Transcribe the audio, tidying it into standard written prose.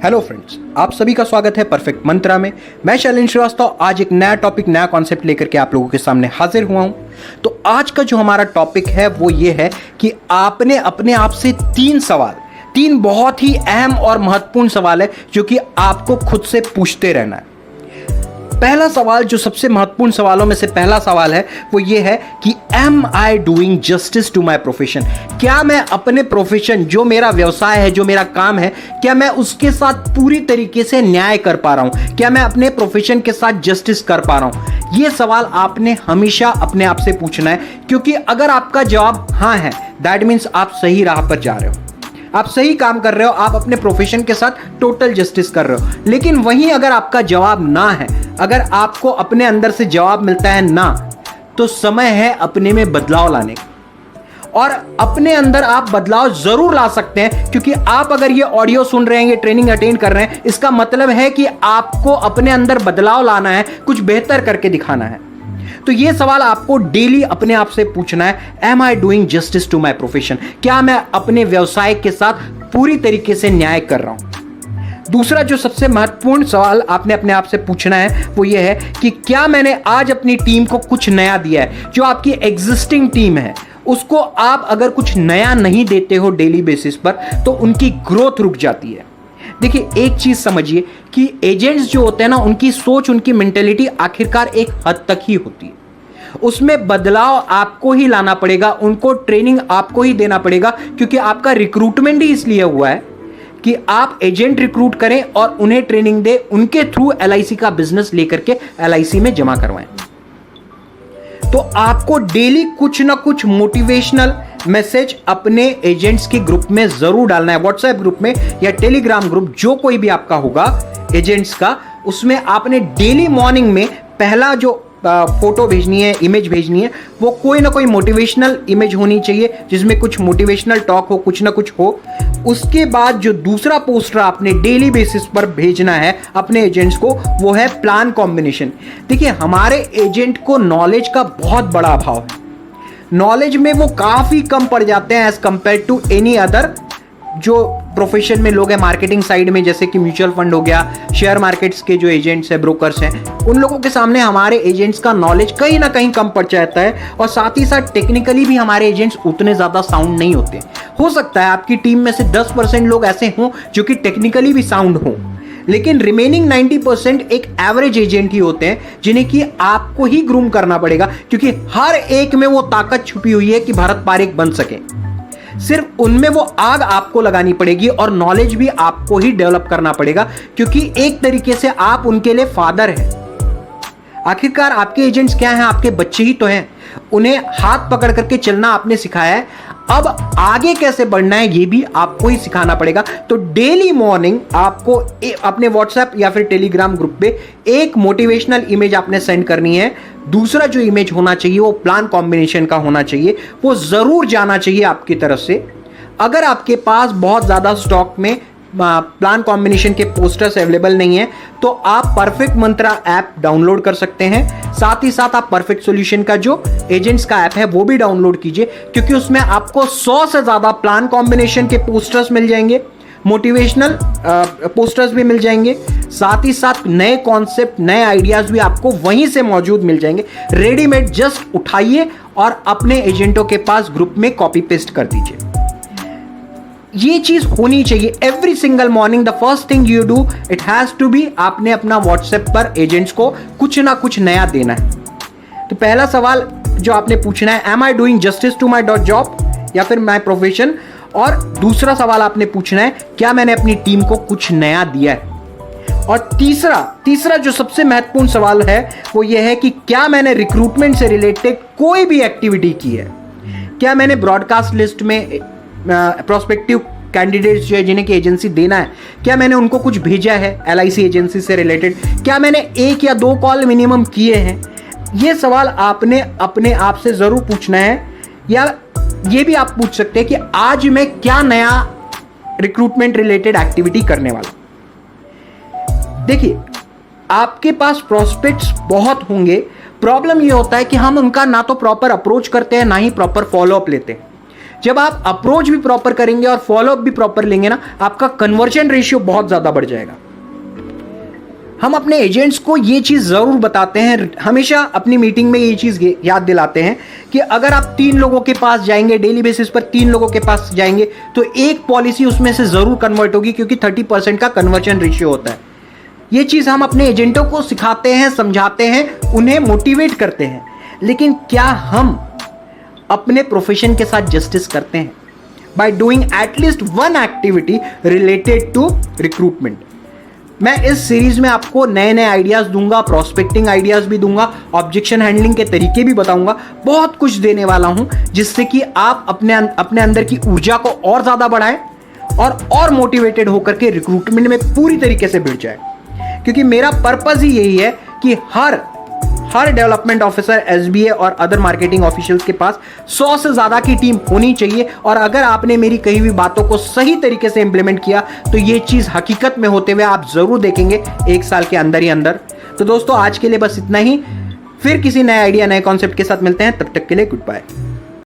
Hello friends, आप सभी का स्वागत है परफेक्ट मंत्रा में। मैं शैलेंद्र श्रीवास्तव आज एक नया टॉपिक, नया कॉन्सेप्ट लेकर के आप लोगों के सामने हाजिर हुआ हूं। तो आज का जो हमारा टॉपिक है वो ये है कि आपने अपने आप से तीन बहुत ही अहम और महत्वपूर्ण सवाल है जो कि आपको खुद से पूछते रहना है। पहला सवाल, जो सबसे महत्वपूर्ण सवालों में से पहला सवाल है, वो ये है कि am I doing justice to my profession. क्या मैं अपने प्रोफेशन, जो मेरा व्यवसाय है, जो मेरा काम है, क्या मैं उसके साथ पूरी तरीके से न्याय कर पा रहा हूं? क्या मैं अपने प्रोफेशन के साथ जस्टिस कर पा रहा हूं? यह सवाल आपने हमेशा अपने आप से पूछना है, क्योंकि अगर आपका जवाब हां है, दैट मीन्स आप सही राह पर जा रहे हो, आप सही काम कर रहे हो, आप अपने प्रोफेशन के साथ टोटल जस्टिस कर रहे हो। लेकिन वहीं अगर आपका जवाब ना है, अगर आपको अपने अंदर से जवाब मिलता है ना, तो समय है अपने में बदलाव लाने का। और अपने अंदर आप बदलाव जरूर ला सकते हैं, क्योंकि आप अगर ये ऑडियो सुन रहे हैं, ये ट्रेनिंग अटेंड कर रहे हैं, इसका मतलब है कि आपको अपने अंदर बदलाव लाना है, कुछ बेहतर करके दिखाना है। तो ये सवाल आपको डेली अपने आप से पूछना है, am I doing justice to my profession? क्या मैं अपने व्यवसाय के साथ पूरी तरीके से न्याय कर रहा हूं? दूसरा जो सबसे महत्वपूर्ण सवाल आपने अपने आप से पूछना है वो ये है कि क्या मैंने आज अपनी टीम को कुछ नया दिया है? जो आपकी एग्जिस्टिंग टीम है, उसको आप अगर कुछ नया नहीं देते हो डेली बेसिस पर, तो उनकी ग्रोथ रुक जाती है। देखिए, एक चीज समझिए कि एजेंट्स जो होते हैं ना, उनकी सोच, उनकी मेंटेलिटी आखिरकार एक हद तक ही होती है। उसमें बदलाव आपको ही लाना पड़ेगा, उनको ट्रेनिंग आपको ही देना पड़ेगा, क्योंकि आपका रिक्रूटमेंट ही इसलिए हुआ है कि आप एजेंट रिक्रूट करें और उन्हें ट्रेनिंग दे, उनके थ्रू एलआईसी का बिजनेस लेकर के एलआईसी में जमा करवाएं। तो आपको डेली कुछ ना कुछ मोटिवेशनल मैसेज अपने एजेंट्स के ग्रुप में जरूर डालना है, व्हाट्सएप ग्रुप में या टेलीग्राम ग्रुप, जो कोई भी आपका होगा एजेंट्स का, उसमें आपने डेली मॉर्निंग में पहला जो फोटो भेजनी है, इमेज भेजनी है, वो कोई ना कोई मोटिवेशनल इमेज होनी चाहिए, जिसमें कुछ मोटिवेशनल टॉक हो, कुछ ना कुछ हो। उसके बाद जो दूसरा पोस्टर आपने डेली बेसिस पर भेजना है अपने एजेंट्स को, वो है प्लान कॉम्बिनेशन। देखिए, हमारे एजेंट को नॉलेज का बहुत बड़ा अभाव है, नॉलेज में वो काफी कम पड़ जाते हैं as compare to any other जो प्रोफेशन में लोग हैं, मार्केटिंग साइड में, जैसे कि म्यूचुअल फंड हो गया, शेयर मार्केट्स के जो एजेंट्स हैं, ब्रोकर्स हैं, उन लोगों के सामने हमारे एजेंट्स का नॉलेज कहीं ना कहीं कम पड़ जाता है। और साथ ही साथ टेक्निकली भी हमारे एजेंट्स उतने ज्यादा साउंड नहीं होते। हो सकता है आपकी टीम में से 10% लोग ऐसे हों जो कि टेक्निकली भी साउंड हों, लेकिन रिमेनिंग 90% एक एवरेज एजेंट ही होते हैं, जिन्हें कि आपको ही ग्रूम करना पड़ेगा, क्योंकि हर एक में वो ताकत छुपी हुई है कि भारत पारेख बन सके। सिर्फ उनमें वो आग आपको लगानी पड़ेगी और नॉलेज भी आपको ही डेवलप करना पड़ेगा, क्योंकि एक तरीके से आप उनके लिए फादर हैं। आखिरकार आपके एजेंट्स क्या हैं? आपके बच्चे ही तो हैं। उन्हें हाथ पकड़ करके चलना आपने सिखाया है, अब आगे कैसे बढ़ना है ये भी आपको ही सिखाना पड़ेगा। तो डेली मॉर्निंग आपको अपने व्हाट्सएप या फिर टेलीग्राम ग्रुप पे एक मोटिवेशनल इमेज आपने सेंड करनी है। दूसरा जो इमेज होना चाहिए वो प्लान कॉम्बिनेशन का होना चाहिए, वो जरूर जाना चाहिए आपकी तरफ से। अगर आपके पास बहुत ज्यादा स्टॉक में प्लान कॉम्बिनेशन के पोस्टर्स अवेलेबल नहीं है, तो आप परफेक्ट मंत्रा ऐप डाउनलोड कर सकते हैं। साथ ही साथ आप परफेक्ट सॉल्यूशन का जो एजेंट्स का ऐप है वो भी डाउनलोड कीजिए, क्योंकि उसमें आपको 100 से ज्यादा प्लान कॉम्बिनेशन के पोस्टर्स मिल जाएंगे, मोटिवेशनल पोस्टर्स भी मिल जाएंगे। साथ ही साथ नए कॉन्सेप्ट, नए आइडियाज भी आपको वहीं से मौजूद मिल जाएंगे, रेडीमेड। जस्ट उठाइए और अपने एजेंटों के पास ग्रुप में कॉपी पेस्ट कर दीजिए। ये चीज होनी चाहिए every single morning. The first thing you do, it has to be, आपने अपना व्हाट्सएप पर एजेंट्स को कुछ ना कुछ नया देना है। तो पहला सवाल जो आपने पूछना है, am I doing justice to my job या फिर माई प्रोफेशन? और दूसरा सवाल आपने पूछना है, क्या मैंने अपनी टीम को कुछ नया दिया है? और तीसरा जो सबसे महत्वपूर्ण सवाल है वो ये है कि क्या मैंने रिक्रूटमेंट से रिलेटेड कोई भी एक्टिविटी की है? क्या मैंने ब्रॉडकास्ट लिस्ट में प्रोस्पेक्टिव कैंडिडेट्स जो है, जिन्हें की एजेंसी देना है, क्या मैंने उनको कुछ भेजा है एलआईसी एजेंसी से रिलेटेड? क्या मैंने 1 या 2 कॉल मिनिमम किए हैं? ये सवाल आपने अपने आप से जरूर पूछना है। या ये भी आप पूछ सकते हैं कि आज मैं क्या नया रिक्रूटमेंट रिलेटेड एक्टिविटी करने वाला। देखिए, आपके पास प्रोस्पेक्ट्स बहुत होंगे, प्रॉब्लम ये होता है कि हम उनका ना तो प्रॉपर अप्रोच करते हैं, ना ही प्रॉपर फॉलोअप लेते हैं। जब आप अप्रोच भी प्रॉपर करेंगे और फॉलोअप भी प्रॉपर लेंगे ना, आपका कन्वर्जन रेशियो बहुत ज्यादा बढ़ जाएगा। हम अपने एजेंट्स को ये चीज जरूर बताते हैं, हमेशा अपनी मीटिंग में ये चीज याद दिलाते हैं कि अगर आप 3 लोगों के पास जाएंगे, डेली बेसिस पर 3 लोगों के पास जाएंगे, तो एक पॉलिसी उसमें से जरूर कन्वर्ट होगी, क्योंकि 30% का कन्वर्जन रेशियो होता है। ये चीज हम अपने एजेंटों को सिखाते हैं, समझाते हैं, उन्हें मोटिवेट करते हैं। लेकिन क्या हम अपने प्रोफेशन के साथ जस्टिस करते हैं by doing at least one activity related to recruitment? मैं इस सीरीज में आपको नए नए आइडियाज दूंगा, प्रोस्पेक्टिंग आइडियाज भी दूंगा, ऑब्जेक्शन हैंडलिंग के तरीके भी बताऊंगा, बहुत कुछ देने वाला हूं, जिससे कि आप अपने अंदर की ऊर्जा को और ज्यादा बढ़ाएं और मोटिवेटेड होकर के रिक्रूटमेंट में पूरी तरीके से भिड़ जाए। क्योंकि मेरा पर्पस ही यही है कि हर डेवलपमेंट ऑफिसर, एसबीए और अदर मार्केटिंग ऑफिशियल्स के पास 100 से ज्यादा की टीम होनी चाहिए। और अगर आपने मेरी कही हुई बातों को सही तरीके से इंप्लीमेंट किया तो ये चीज हकीकत में होते हुए आप जरूर देखेंगे 1 साल के अंदर ही अंदर। तो दोस्तों, आज के लिए बस इतना ही। फिर किसी नए आइडिया, नए कॉन्सेप्ट के साथ मिलते हैं। तब तक के लिए गुड बाय।